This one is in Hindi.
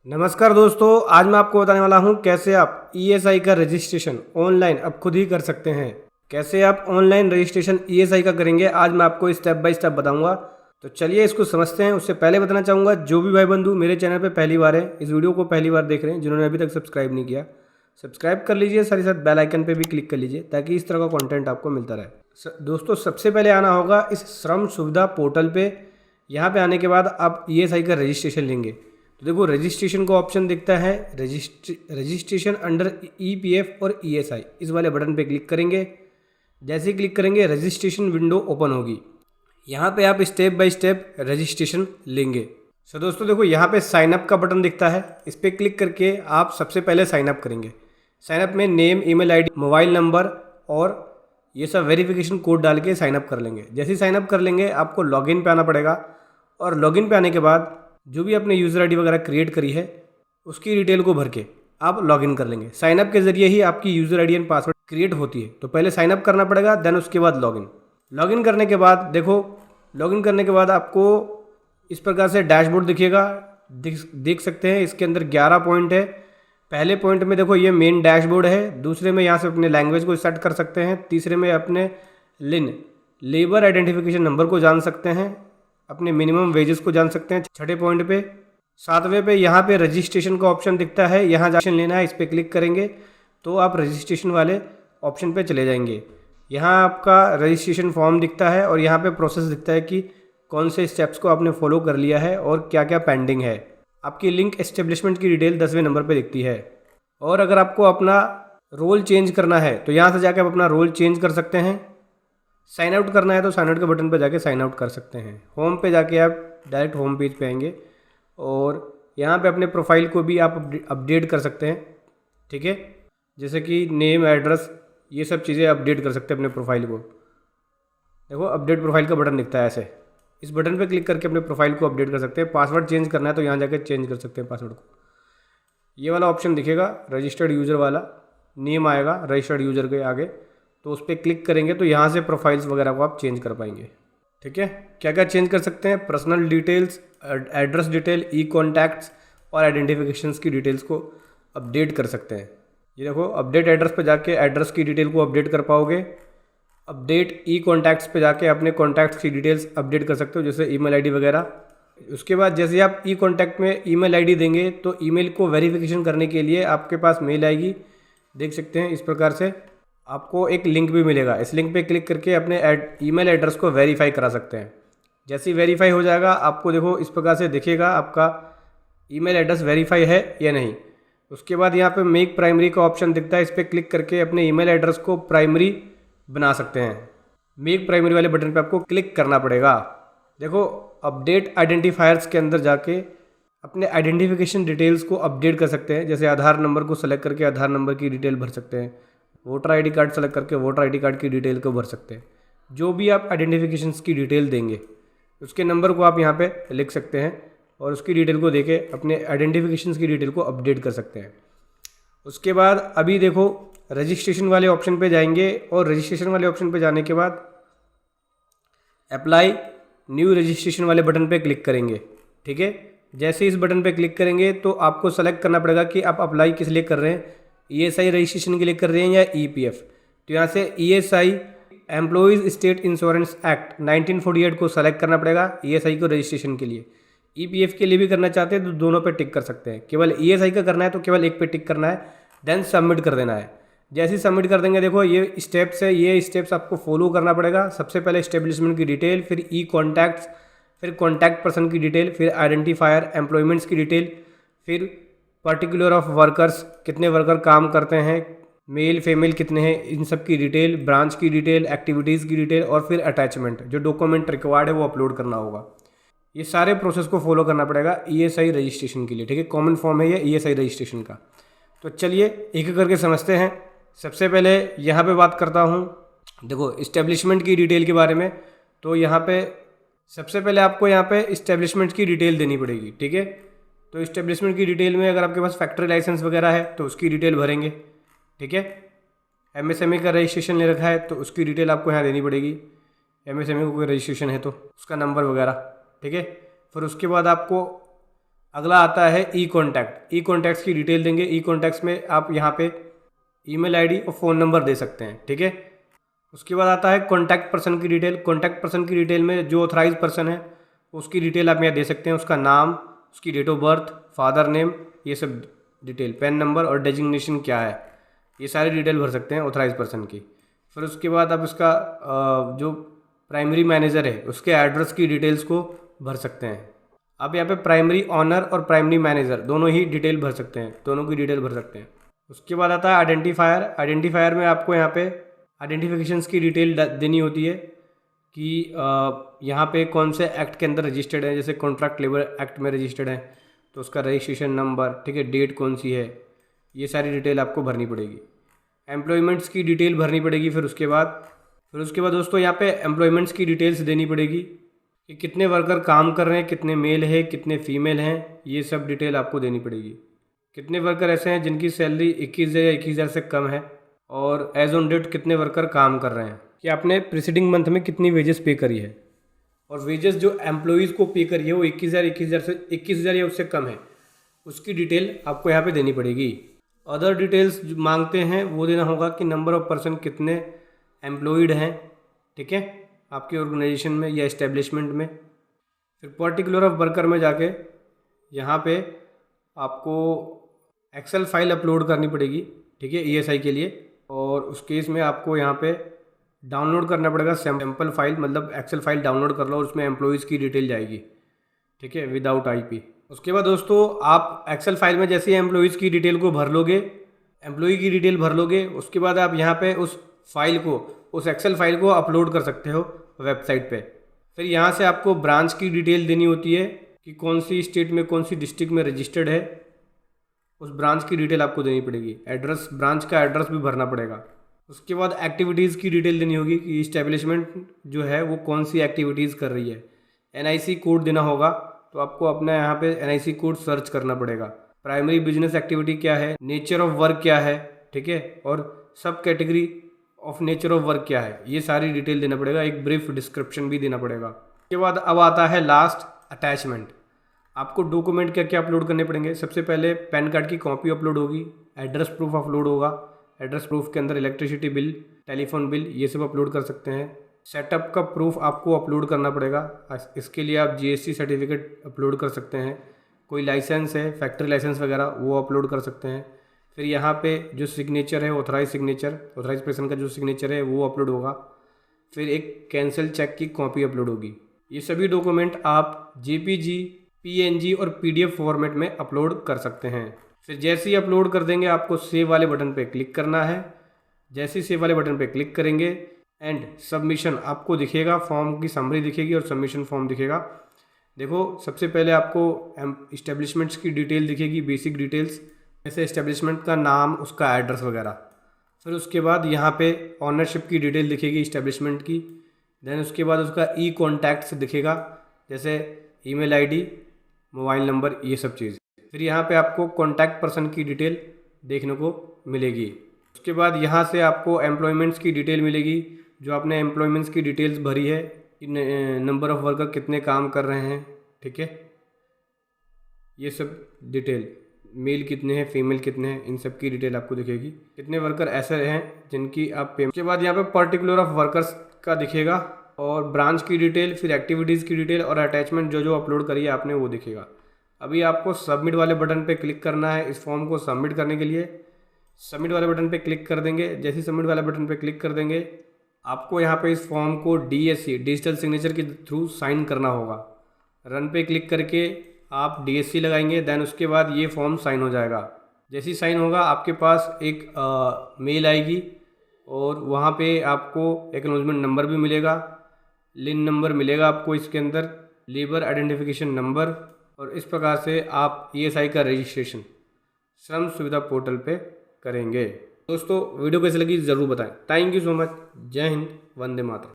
नमस्कार दोस्तों, आज मैं आपको बताने वाला हूं कैसे आप ईएसआई का रजिस्ट्रेशन ऑनलाइन अब खुद ही कर सकते हैं। कैसे आप ऑनलाइन रजिस्ट्रेशन ईएसआई का करेंगे, आज मैं आपको स्टेप बाय स्टेप बताऊंगा। तो चलिए इसको समझते हैं। उससे पहले बताना चाहूँगा, जो भी भाई बंधु मेरे चैनल पर पहली बार है, इस वीडियो को पहली बार देख रहे हैं, जिन्होंने अभी तक सब्सक्राइब नहीं किया, सब्सक्राइब कर लीजिए, साथ ही साथ बेल आइकन पे भी क्लिक कर लीजिए ताकि इस तरह का कंटेंट आपको मिलता रहे। दोस्तों, सबसे पहले आना होगा इस श्रम सुविधा पोर्टल पे। यहाँ पे आने के बाद आप ईएसआई का रजिस्ट्रेशन लेंगे तो देखो रजिस्ट्रेशन का ऑप्शन दिखता है, रजिस्ट्रेशन अंडर ईपीएफ और ईएसआई, इस वाले बटन पे क्लिक करेंगे। जैसे ही क्लिक करेंगे रजिस्ट्रेशन विंडो ओपन होगी। यहाँ पे आप स्टेप बाय स्टेप रजिस्ट्रेशन लेंगे। सो दोस्तों देखो, यहाँ पे साइन अप का बटन दिखता है, इस पर क्लिक करके आप सबसे पहले साइन अप करेंगे। साइन अप में name, email ID, mobile number और ये सब वेरिफिकेशन कोड डाल के साइन अप कर लेंगे। जैसे ही साइन अप कर लेंगे आपको लॉगिन पे आना पड़ेगा, और लॉगिन पे आने के बाद जो भी आपने यूज़र आईडी वगैरह क्रिएट करी है उसकी डिटेल को भर के आप लॉगिन कर लेंगे। साइन अप के जरिए ही आपकी user ID and password create होती है, तो पहले साइन अप करना पड़ेगा, देन उसके बाद लॉगिन। लॉगिन करने के बाद देखो, लॉगिन करने के बाद आपको इस प्रकार से डैशबोर्ड दिखेगा, देख सकते हैं। इसके अंदर 11 पॉइंट है। पहले पॉइंट में देखो ये मेन डैशबोर्ड है, दूसरे में यहाँ से अपने लैंग्वेज को सेट कर सकते हैं, तीसरे में अपने लेबर आइडेंटिफिकेशन नंबर को जान सकते हैं, अपने मिनिमम वेजेस को जान सकते हैं। छठे पॉइंट पे, सातवें पे यहाँ पे रजिस्ट्रेशन का ऑप्शन दिखता है, यहाँ रजिस्ट्रेशन लेना है, इस पर क्लिक करेंगे तो आप रजिस्ट्रेशन वाले ऑप्शन पे चले जाएंगे। यहाँ आपका रजिस्ट्रेशन फॉर्म दिखता है और यहाँ पे प्रोसेस दिखता है कि कौन से स्टेप्स को आपने फॉलो कर लिया है और क्या क्या पेंडिंग है। आपकी लिंक एस्टेब्लिशमेंट की डिटेल 10वें नंबर पर दिखती है। और अगर आपको अपना रोल चेंज करना है तो यहाँ से जाकर आप अपना रोल चेंज कर सकते हैं। साइन आउट करना है तो साइन आउट के बटन पर जाके साइन आउट कर सकते हैं। होम पे जाके आप डायरेक्ट होम पेज पे आएंगे और यहाँ पे अपने प्रोफाइल को भी आप अपडेट कर सकते हैं, ठीक है। जैसे कि नेम, एड्रेस, ये सब चीज़ें अपडेट कर सकते हैं अपने प्रोफाइल को। देखो अपडेट प्रोफाइल का बटन दिखता है ऐसे, इस बटन पे क्लिक करके अपने प्रोफाइल को अपडेट कर सकते हैं। पासवर्ड चेंज करना है तो यहाँ जाकर चेंज कर सकते हैं पासवर्ड को। ये वाला ऑप्शन दिखेगा रजिस्टर्ड यूज़र वाला, नेम आएगा रजिस्टर्ड यूज़र के आगे, तो उस पर क्लिक करेंगे तो यहाँ से प्रोफाइल्स वगैरह को आप चेंज कर पाएंगे, ठीक है। क्या क्या चेंज कर सकते हैं? पर्सनल डिटेल्स, एड्रेस डिटेल, ई कॉन्टैक्ट्स और आइडेंटिफिकेशंस की डिटेल्स को अपडेट कर सकते हैं। ये देखो अपडेट एड्रेस पे जाके एड्रेस की डिटेल को अपडेट कर पाओगे। अपडेट ई कॉन्टैक्ट्स पे जाके अपने कॉन्टैक्ट्स की डिटेल्स अपडेट कर सकते हो, जैसे ईमेल आईडी वगैरह। उसके बाद जैसे आप ई कॉन्टैक्ट में ईमेल आईडी देंगे तो ईमेल को वेरिफिकेशन करने के लिए आपके पास मेल आएगी, देख सकते हैं। इस प्रकार से आपको एक लिंक भी मिलेगा, इस लिंक पे क्लिक करके अपने ईमेल एड्रेस को वेरीफाई करा सकते हैं। जैसे ही वेरीफाई हो जाएगा आपको देखो इस प्रकार से दिखेगा आपका ईमेल एड्रेस वेरीफाई है या नहीं। उसके बाद यहाँ पे मेक प्राइमरी का ऑप्शन दिखता है, इस पर क्लिक करके अपने ईमेल एड्रेस को प्राइमरी बना सकते हैं। मेक प्राइमरी वाले बटन पर आपको क्लिक करना पड़ेगा। देखो अपडेट आइडेंटिफायर्स के अंदर जाके अपने आइडेंटिफिकेशन डिटेल्स को अपडेट कर सकते हैं। जैसे आधार नंबर को सेलेक्ट करके आधार नंबर की डिटेल भर सकते हैं, वोटर आईडी कार्ड सेलेक्ट करके वोटर आईडी कार्ड की डिटेल को भर सकते हैं। जो भी आप आइडेंटिफिकेशंस की डिटेल देंगे उसके नंबर को आप यहाँ पे लिख सकते हैं और उसकी डिटेल को देके अपने आइडेंटिफिकेशंस की डिटेल को अपडेट कर सकते हैं। उसके बाद अभी देखो रजिस्ट्रेशन वाले ऑप्शन पे जाएंगे और रजिस्ट्रेशन वाले ऑप्शन पे जाने के बाद अप्लाई न्यू रजिस्ट्रेशन वाले बटन पे क्लिक करेंगे, ठीक है। जैसे ही इस बटन पे क्लिक करेंगे तो आपको सेलेक्ट करना पड़ेगा कि आप अप्लाई किस लिए कर रहे हैं, ईएसआई रजिस्ट्रेशन के लिए कर रहे हैं या ईपीएफ। तो यहाँ से ESI employees state insurance act 1948 को सेलेक्ट करना पड़ेगा ईएसआई को रजिस्ट्रेशन के लिए। ईपीएफ के लिए भी करना चाहते हैं तो दोनों पे टिक कर सकते हैं। केवल ईएसआई का करना है तो केवल एक पे टिक करना है, देन सबमिट कर देना है। जैसे ही सबमिट कर देंगे देखो ये स्टेप्स है, ये स्टेप्स आपको फॉलो करना पड़ेगा। सबसे पहले एस्टेब्लिशमेंट की डिटेल, फिर ई कॉन्टैक्ट्स, फिर कॉन्टैक्ट पर्सन की डिटेल, फिर आइडेंटिफायर एम्प्लॉयमेंट्स की डिटेल, फिर पर्टिकुलर ऑफ वर्कर्स, कितने वर्कर काम करते हैं, मेल फीमेल कितने हैं, इन सब की डिटेल, ब्रांच की डिटेल, एक्टिविटीज़ की डिटेल और फिर अटैचमेंट, जो डॉक्यूमेंट रिक्वायर्ड है वो अपलोड करना होगा। ये सारे प्रोसेस को फॉलो करना पड़ेगा ईएसआई रजिस्ट्रेशन के लिए, ठीक है। कॉमन फॉर्म है ये ईएसआई रजिस्ट्रेशन का। तो चलिए एक एक करके समझते हैं। सबसे पहले यहाँ पे बात करता हूँ, देखो इस्टेब्लिशमेंट की डिटेल के बारे में। तो यहाँ पे सबसे पहले आपको यहाँ पे इस्टेब्लिशमेंट की डिटेल देनी पड़ेगी, ठीक है। तो इस्टेब्लिशमेंट की डिटेल में अगर आपके पास फैक्ट्री लाइसेंस वगैरह है तो उसकी डिटेल भरेंगे, ठीक है। एमएसएमई का रजिस्ट्रेशन ले रखा है तो उसकी डिटेल आपको यहाँ देनी पड़ेगी। एमएसएमई को कोई रजिस्ट्रेशन है तो उसका नंबर वगैरह, ठीक है। फिर उसके बाद आपको अगला आता है ई कॉन्टैक्ट। ई कॉन्टैक्ट्स की डिटेल देंगे। ई कॉन्टैक्ट्स में आप यहाँ पे ईमेल आईडी और फ़ोन नंबर दे सकते हैं, ठीक है। उसके बाद आता है कॉन्टैक्ट पर्सन की डिटेल। कॉन्टैक्ट पर्सन की डिटेल में जो ऑथराइज पर्सन है उसकी डिटेल आप यहाँ दे सकते हैं, उसका नाम, उसकी date of birth, father name, ये सब डिटेल, पेन नंबर और डेजिग्नेशन क्या है, ये सारी डिटेल भर सकते हैं ऑथराइज पर्सन की। फिर उसके बाद आप इसका जो प्राइमरी मैनेजर है उसके एड्रेस की डिटेल्स को भर सकते हैं। आप यहाँ पे प्राइमरी ऑनर और प्राइमरी मैनेजर दोनों ही डिटेल भर सकते हैं, दोनों की डिटेल भर सकते हैं। उसके बाद आता है आइडेंटिफायर। आइडेंटिफायर में आपको यहाँ पे आइडेंटिफिकेशंस की डिटेल देनी होती है कि यहाँ पे कौन से एक्ट के अंदर रजिस्टर्ड है। जैसे कॉन्ट्रैक्ट लेबर एक्ट में रजिस्टर्ड है तो उसका रजिस्ट्रेशन नंबर, ठीक है, डेट कौन सी है, ये सारी डिटेल आपको भरनी पड़ेगी। एम्प्लॉयमेंट्स की डिटेल भरनी पड़ेगी। फिर उसके बाद दोस्तों यहाँ पे एम्प्लॉयमेंट्स की डिटेल्स देनी पड़ेगी कि कितने वर्कर काम कर रहे हैं, कितने मेल है, कितने फीमेल हैं, ये सब डिटेल आपको देनी पड़ेगी। कितने वर्कर ऐसे हैं जिनकी सैलरी 21,000 या 21,000 से कम है, और एज ऑन डेट कितने वर्कर काम कर रहे हैं, कि आपने प्रीसीडिंग मंथ में कितनी वेजेस पे करी है, और वेजेस जो एम्प्लॉयज़ को पे करी है वो 21,000 या उससे कम है, उसकी डिटेल आपको यहाँ पे देनी पड़ेगी। अदर डिटेल्स जो मांगते हैं वो देना होगा कि नंबर ऑफ़ पर्सन कितने एम्प्लॉयड हैं, ठीक है, आपके ऑर्गेनाइजेशन में या इस्टेब्लिशमेंट में। फिर पर्टिकुलर ऑफ वर्कर में जाके यहाँ पे आपको एक्सेल फाइल अपलोड करनी पड़ेगी, ठीक है, ईएसआई के लिए। और उस केस में आपको यहाँ पे डाउनलोड करना पड़ेगा सैम्पल फाइल, मतलब एक्सेल फाइल डाउनलोड कर लो, उसमें एम्प्लॉयज़ की डिटेल जाएगी, ठीक है, विदाउट आईपी। उसके बाद दोस्तों आप एक्सेल फाइल में जैसे ही एम्प्लॉयज़ की डिटेल को भर लोगे, एम्प्लॉय की डिटेल भर लोगे, उसके बाद आप यहाँ पे उस फाइल को, उस एक्सेल फाइल को अपलोड कर सकते हो वेबसाइट पे। फिर यहाँ से आपको ब्रांच की डिटेल देनी होती है कि कौन सी स्टेट में, कौन सी डिस्ट्रिक्ट में रजिस्टर्ड है, उस ब्रांच की डिटेल आपको देनी पड़ेगी। एड्रेस, ब्रांच का एड्रेस भी भरना पड़ेगा। उसके बाद एक्टिविटीज़ की डिटेल देनी होगी कि इस्टेब्लिशमेंट जो है वो कौन सी एक्टिविटीज़ कर रही है। एनआईसी कोड देना होगा, तो आपको अपना यहाँ पे एनआईसी कोड सर्च करना पड़ेगा। प्राइमरी बिजनेस एक्टिविटी क्या है, नेचर ऑफ वर्क क्या है, ठीक है, और सब category of nature of work क्या है, ये सारी डिटेल देना पड़ेगा। एक ब्रीफ डिस्क्रिप्शन भी देना पड़ेगा। उसके बाद अब आता है लास्ट, अटैचमेंट। आपको डॉक्यूमेंट क्या क्या अपलोड करने पड़ेंगे। सबसे पहले पैन कार्ड की कॉपी अपलोड होगी, एड्रेस प्रूफ अपलोड होगा। एड्रेस प्रूफ के अंदर इलेक्ट्रिसिटी बिल, टेलीफोन बिल, ये सब अपलोड कर सकते हैं। सेटअप का प्रूफ आपको अपलोड करना पड़ेगा। इसके लिए आप जीएसटी सर्टिफिकेट अपलोड कर सकते हैं। कोई लाइसेंस है, फैक्ट्री लाइसेंस वगैरह, वो अपलोड कर सकते हैं। फिर यहाँ पे जो सिग्नेचर है, ऑथराइज सिग्नेचर, ऑथराइज पर्सन का जो सिग्नेचर है वो अपलोड होगा। फिर एक कैंसिल चेक की कॉपी अपलोड होगी। ये सभी डॉक्यूमेंट आप जेपीजी, पीएनजी और पीडीएफ फॉर्मेट में अपलोड कर सकते हैं। फिर जैसे ही अपलोड कर देंगे आपको सेव वाले बटन पे क्लिक करना है। जैसे ही सेव वाले बटन पे क्लिक करेंगे एंड सबमिशन आपको दिखेगा, फॉर्म की समरी दिखेगी और सबमिशन फॉर्म दिखेगा। देखो सबसे पहले आपको इस्टेब्लिशमेंट्स की डिटेल दिखेगी, बेसिक डिटेल्स, जैसे इस्टेब्लिशमेंट का नाम, उसका एड्रेस वगैरह। फिर उसके बाद यहाँ पे ऑनरशिप की डिटेल दिखेगी इस्टेब्लिशमेंट की। देन उसके बाद उसका ई कॉन्टैक्ट्स दिखेगा, जैसे ईमेल आईडी, मोबाइल नंबर, ये सब चीज़। फिर यहाँ पे आपको कॉन्टैक्ट पर्सन की डिटेल देखने को मिलेगी। उसके बाद यहाँ से आपको एम्प्लॉयमेंट्स की डिटेल मिलेगी, जो आपने एम्प्लॉयमेंट्स की डिटेल्स भरी है, नंबर ऑफ़ वर्कर कितने काम कर रहे हैं, ठीक है, ये सब डिटेल, मेल कितने हैं, फीमेल कितने हैं, इन सब की डिटेल आपको दिखेगी। कितने वर्कर ऐसे हैं जिनकी आप पेमेंट। उसके बाद यहाँ पे पर्टिकुलर ऑफ वर्कर्स का दिखेगा और ब्रांच की डिटेल, फिर एक्टिविटीज़ की डिटेल और अटैचमेंट जो जो अपलोड करी है आपने वो दिखेगा। अभी आपको सबमिट वाले बटन पे क्लिक करना है इस फॉर्म को सबमिट करने के लिए। सबमिट वाले बटन पे क्लिक कर देंगे। जैसे ही सबमिट वाले बटन पे क्लिक कर देंगे आपको यहाँ पे इस फॉर्म को डीएससी, डिजिटल सिग्नेचर के थ्रू साइन करना होगा। रन पे क्लिक करके आप डीएससी लगाएंगे, देन उसके बाद ये फॉर्म साइन हो जाएगा। जैसे ही साइन होगा आपके पास एक मेल आएगी और वहाँ पे आपको एक्नॉलेजमेंट नंबर भी मिलेगा, लिन नंबर मिलेगा आपको इसके अंदर, लेबर आइडेंटिफिकेशन नंबर, और इस प्रकार से आप ईएसआई का रजिस्ट्रेशन श्रम सुविधा पोर्टल पे करेंगे। दोस्तों वीडियो कैसी लगी ज़रूर बताएं। Thank you so much. जय हिंद, वंदे मातरम।